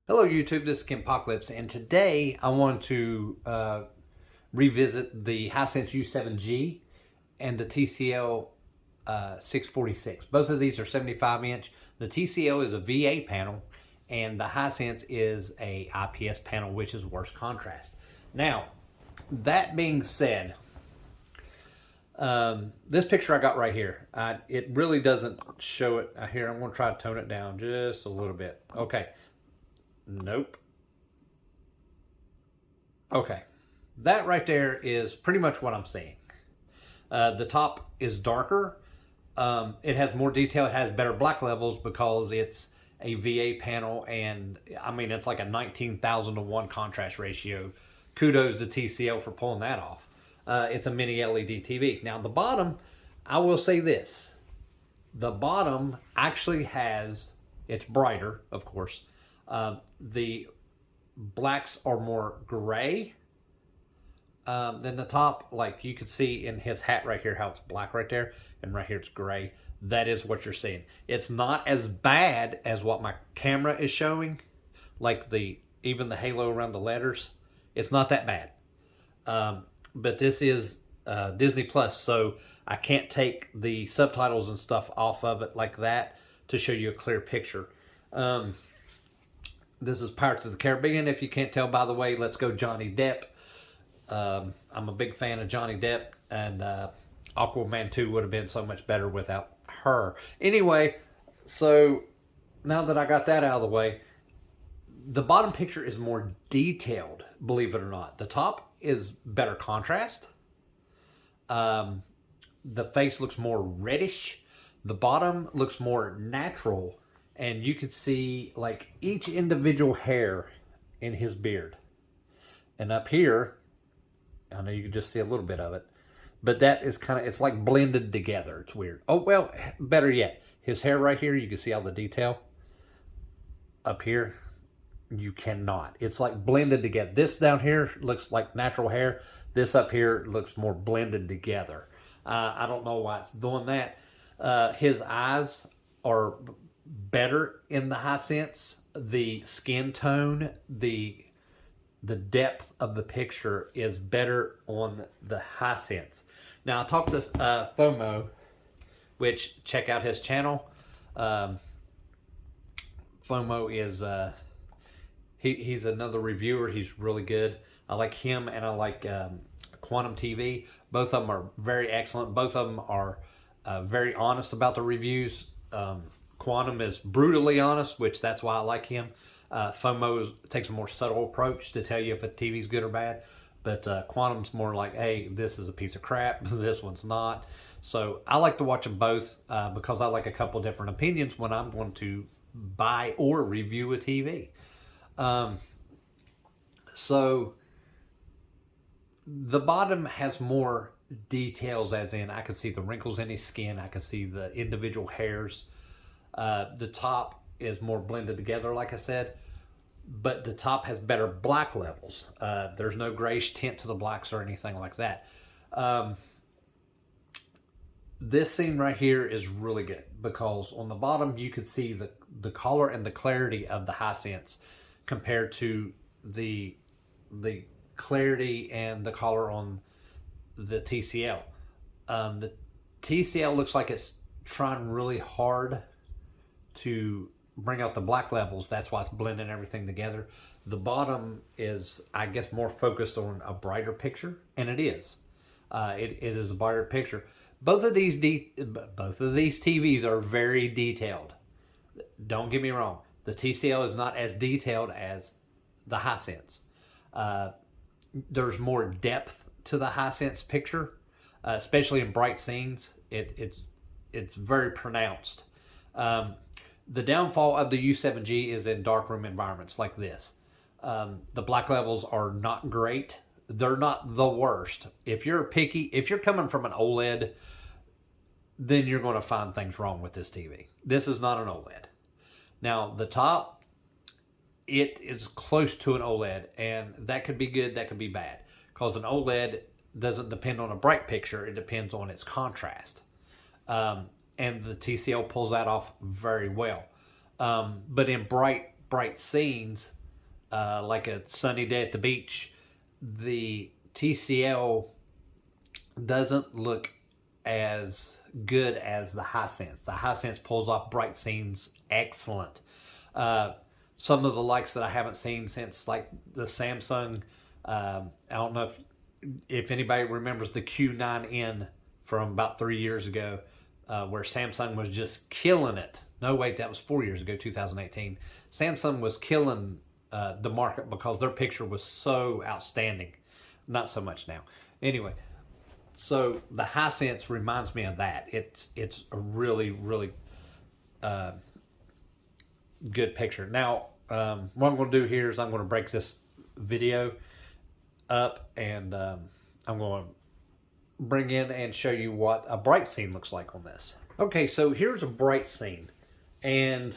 Hello YouTube, this is Kim Apocalypse, and today I want to revisit the Hisense U7G and the TCL 646. Both of these are 75 inch. The TCL is a VA panel and the Hisense is a IPS panel, which is worse contrast. Now, that being said, this picture I got right here, it really doesn't show it here. I'm going to try to tone it down just a little bit. Okay. Nope. Okay. That right there is pretty much what I'm seeing. The top is darker. It has more detail. It has better black levels because it's a VA panel, and I mean, it's like a 19,000 to 1 contrast ratio. Kudos to TCL for pulling that off. It's a mini LED TV. Now, the bottom, I will say this. The bottom actually has, it's brighter, of course. The blacks are more gray than the top. Like you can see in his hat right here how it's black right there, and right here it's gray. That is what you're seeing. It's not as bad as what my camera is showing, like even the halo around the letters. It's not that bad. But this is Disney Plus, so I can't take the subtitles and stuff off of it like that to show you a clear picture. This is Pirates of the Caribbean. If you can't tell by the way, let's go Johnny Depp. I'm a big fan of Johnny Depp, and Aquaman 2 would have been so much better without her. Anyway, so now that I got that out of the way, the bottom picture is more detailed, believe it or not. The top is better contrast. The face looks more reddish. The bottom looks more natural. And you can see like each individual hair in his beard. And up here, I know you can just see a little bit of it, but that is kind of, it's like blended together. It's weird. Oh, well, better yet, his hair right here, you can see all the detail. Up here, you cannot. It's like blended together. This down here looks like natural hair. This up here looks more blended together. I don't know why it's doing that. His eyes are better in the Hisense. The skin tone, the depth of the picture is better on the Hisense. Now I talked to FOMO, which check out his channel. FOMO is he's another reviewer. He's really good. I like him, and I like Quantum TV. Both of them are very excellent. Both of them are very honest about the reviews. Quantum is brutally honest, which that's why I like him. FOMO takes a more subtle approach to tell you if a TV's good or bad. But Quantum's more like, hey, this is a piece of crap. This one's not. So I like to watch them both because I like a couple different opinions when I'm going to buy or review a TV. So the bottom has more details, as in I can see the wrinkles in his skin. I can see the individual hairs. The top is more blended together, like I said, but the top has better black levels. There's no grayish tint to the blacks or anything like that. This scene right here is really good because on the bottom you could see the color and the clarity of the Hisense compared to the clarity and the color on the TCL. The TCL looks like it's trying really hard to bring out the black levels. That's why it's blending everything together. The bottom is, I guess, more focused on a brighter picture, and it is. It is a brighter picture. Both of these TVs are very detailed. Don't get me wrong. The TCL is not as detailed as the Hisense. There's more depth to the Hisense picture, especially in bright scenes. It's very pronounced. The downfall of the U7G is in darkroom environments like this. The black levels are not great. They're not the worst. If you're picky, if you're coming from an OLED, then you're going to find things wrong with this TV. This is not an OLED. Now, the top, it is close to an OLED, and that could be good, that could be bad. Because an OLED doesn't depend on a bright picture, it depends on its contrast. And the TCL pulls that off very well. But in bright scenes, like a sunny day at the beach. The TCL doesn't look as good as the Hisense. The Hisense pulls off bright scenes excellent. Some of the likes that I haven't seen since like the Samsung. I don't know if anybody remembers the Q9N from about 3 years ago, where Samsung was just killing it. No, wait, that was 4 years ago, 2018. Samsung was killing the market because their picture was so outstanding. Not so much now. Anyway, so the Hisense reminds me of that. It's a really, really good picture. Now, what I'm going to do here is I'm going to break this video up, and I'm going to bring in and show you what a bright scene looks like on this. Okay, so here's a bright scene, and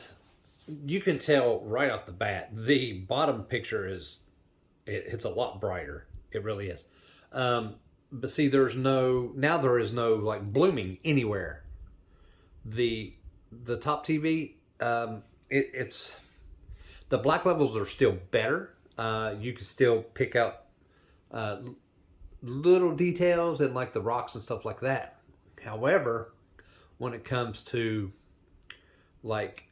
you can tell right off the bat the bottom picture is it's a lot brighter. It really is. But see, there is no like blooming anywhere. The top TV, it's the black levels are still better. You can still pick out little details and like the rocks and stuff like that. However, when it comes to like,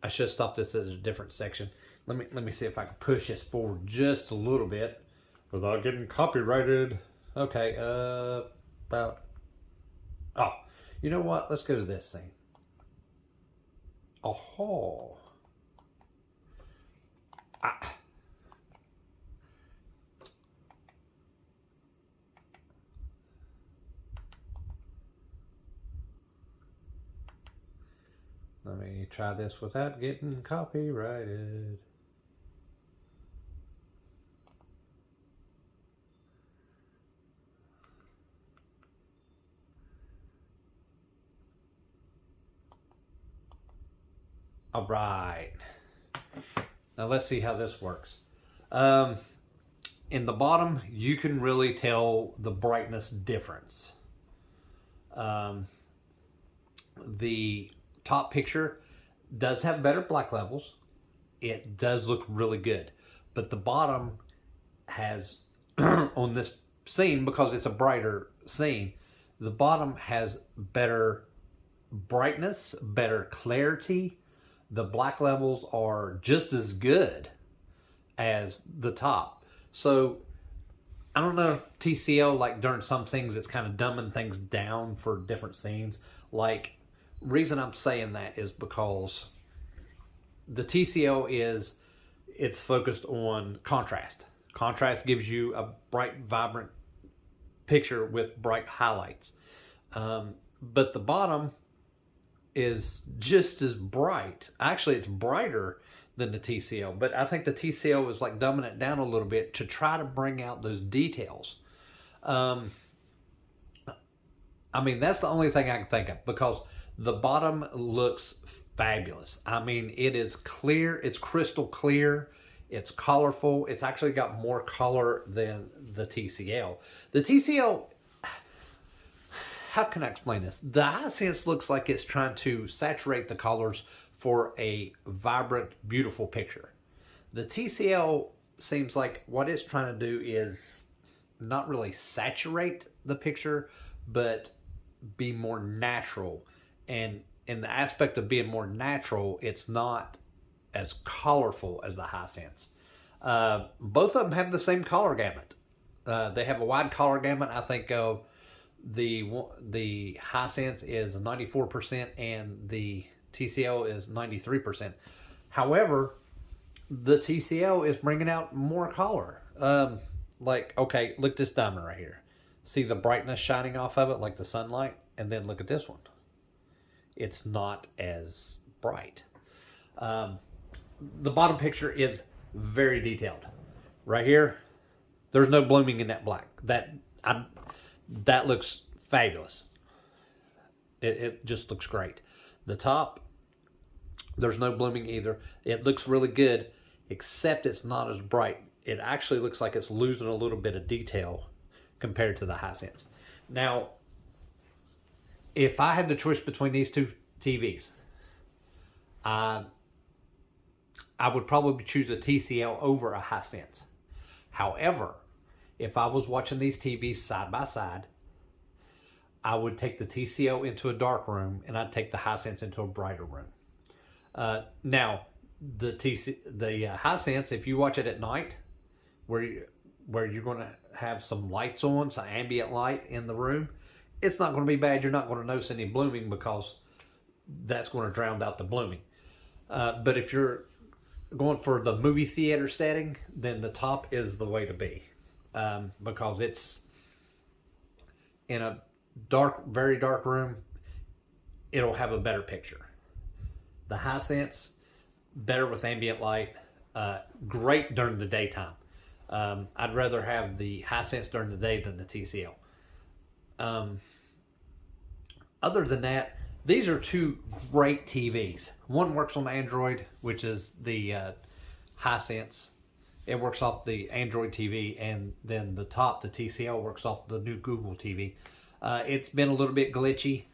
I should stop this as a different section. Let me see if I can push this forward just a little bit without getting copyrighted. Okay, about, oh, you know what? Let's go to this thing. Oh, let me try this without getting copyrighted. All right. Now let's see how this works. In the bottom, you can really tell the brightness difference. The top picture does have better black levels. It does look really good. But the bottom has, on this scene, because it's a brighter scene, the bottom has better brightness, better clarity. The black levels are just as good as the top. So I don't know if TCL, like during some things, it's kind of dumbing things down for different scenes. Like, reason I'm saying that is because the TCL it's focused on contrast. Contrast gives you a bright, vibrant picture with bright highlights. But the bottom is just as bright. Actually, it's brighter than the TCL, but I think the TCL is like dumbing it down a little bit to try to bring out those details. I mean, that's the only thing I can think of, because the bottom looks fabulous. I mean, it is clear, it's crystal clear, it's colorful. It's actually got more color than the TCL. The TCL, how can I explain this? The Hisense looks like it's trying to saturate the colors for a vibrant, beautiful picture. The TCL seems like what it's trying to do is not really saturate the picture, but be more natural. And in the aspect of being more natural, it's not as colorful as the Hisense. Both of them have the same color gamut. They have a wide color gamut. I think the Hisense is 94% and the TCL is 93%. However, the TCL is bringing out more color. Like, okay, look at this diamond right here. See the brightness shining off of it like the sunlight? And then look at this one. It's not as bright. The bottom picture is very detailed. Right here, there's no blooming in that black. That looks fabulous. It just looks great. The top, there's no blooming either. It looks really good, except it's not as bright. It actually looks like it's losing a little bit of detail compared to the Hisense. Now, if I had the choice between these two TVs, I would probably choose a TCL over a Hisense. However, if I was watching these TVs side by side, I would take the TCL into a dark room and I'd take the Hisense into a brighter room. Now, the Hisense, if you watch it at night, where you're going to have some lights on, some ambient light in the room, it's not going to be bad. You're not going to notice any blooming because that's going to drown out the blooming. But if you're going for the movie theater setting, then the top is the way to be, because it's in a dark, very dark room. It'll have a better picture. The Hisense, better with ambient light, great during the daytime. I'd rather have the Hisense during the day than the TCL. Other than that, these are two great TVs. One works on Android, which is the Hisense. It works off the Android TV, and then the top, the TCL, works off the new Google TV. It's been a little bit glitchy.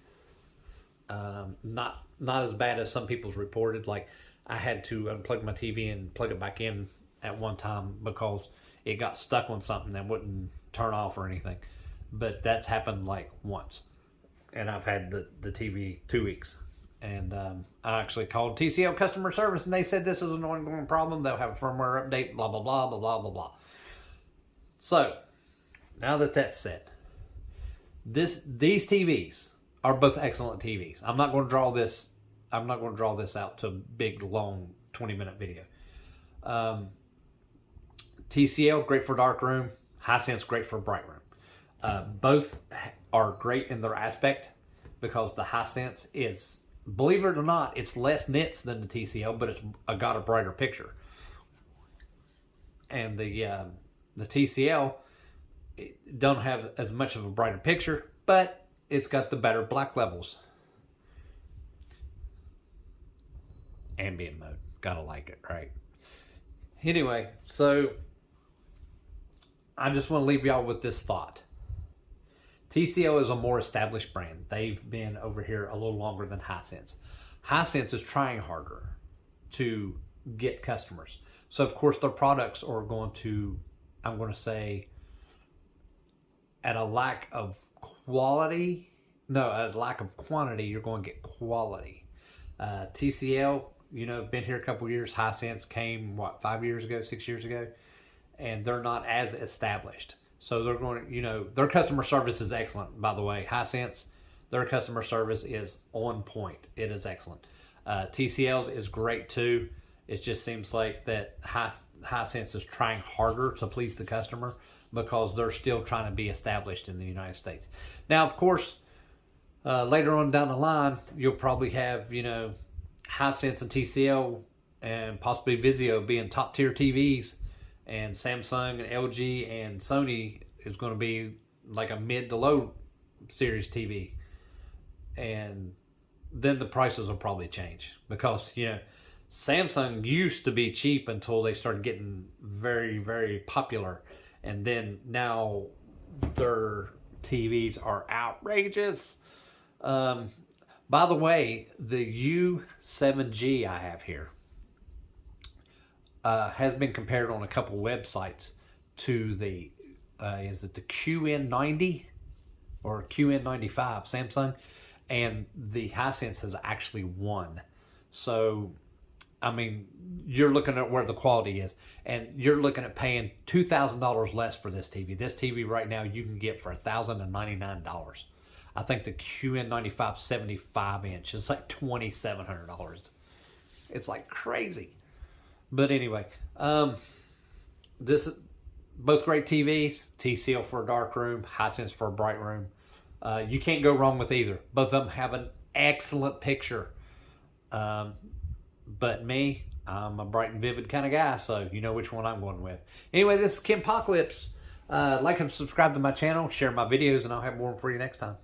Not as bad as some people's reported. Like, I had to unplug my TV and plug it back in at one time because it got stuck on something that wouldn't turn off or anything. But that's happened like once. And I've had the TV 2 weeks. And I actually called TCL customer service and they said this is an ongoing problem. They'll have a firmware update, blah, blah, blah, blah, blah, blah, blah. So, now that that's said, these TVs are both excellent TVs. I'm not going to draw this out to a big, long 20-minute video. TCL, great for dark room. Hisense, great for bright room. Both are great in their aspect because the Hisense is, believe it or not, it's less nits than the TCL, but it's got a brighter picture. And the TCL, it don't have as much of a brighter picture, but it's got the better black levels. Ambient mode, gotta like it, right? Anyway, so I just want to leave y'all with this thought. TCL is a more established brand. They've been over here a little longer than Hisense. Hisense is trying harder to get customers. So, of course, their products are going to, I'm going to say, at a lack of quality, no, at a lack of quantity, you're going to get quality. TCL, been here a couple years. Hisense came, 5 years ago, 6 years ago? And they're not as established. So they're going to, their customer service is excellent, by the way. Hisense, their customer service is on point. It is excellent. TCL's is great too. It just seems like that Hisense is trying harder to please the customer because they're still trying to be established in the United States. Now, of course, later on down the line, you'll probably have, Hisense and TCL and possibly Vizio being top tier TVs. And Samsung and LG and Sony is going to be like a mid to low series TV. And then the prices will probably change because, Samsung used to be cheap until they started getting very, very popular. And then now their TVs are outrageous. By the way, the U7G I have here has been compared on a couple websites to the, is it the QN90 or QN95 Samsung? And the Hisense has actually won. So, I mean, you're looking at where the quality is. And you're looking at paying $2,000 less for this TV. This TV right now you can get for $1,099. I think the QN95 75-inch is like $2,700. It's like crazy. But anyway, this is both great TVs. TCL for a dark room, Hisense for a bright room. You can't go wrong with either. Both of them have an excellent picture. But me, I'm a bright and vivid kind of guy, so you know which one I'm going with. Anyway, this is Kim Apocalypse. Like and subscribe to my channel, share my videos, and I'll have more for you next time.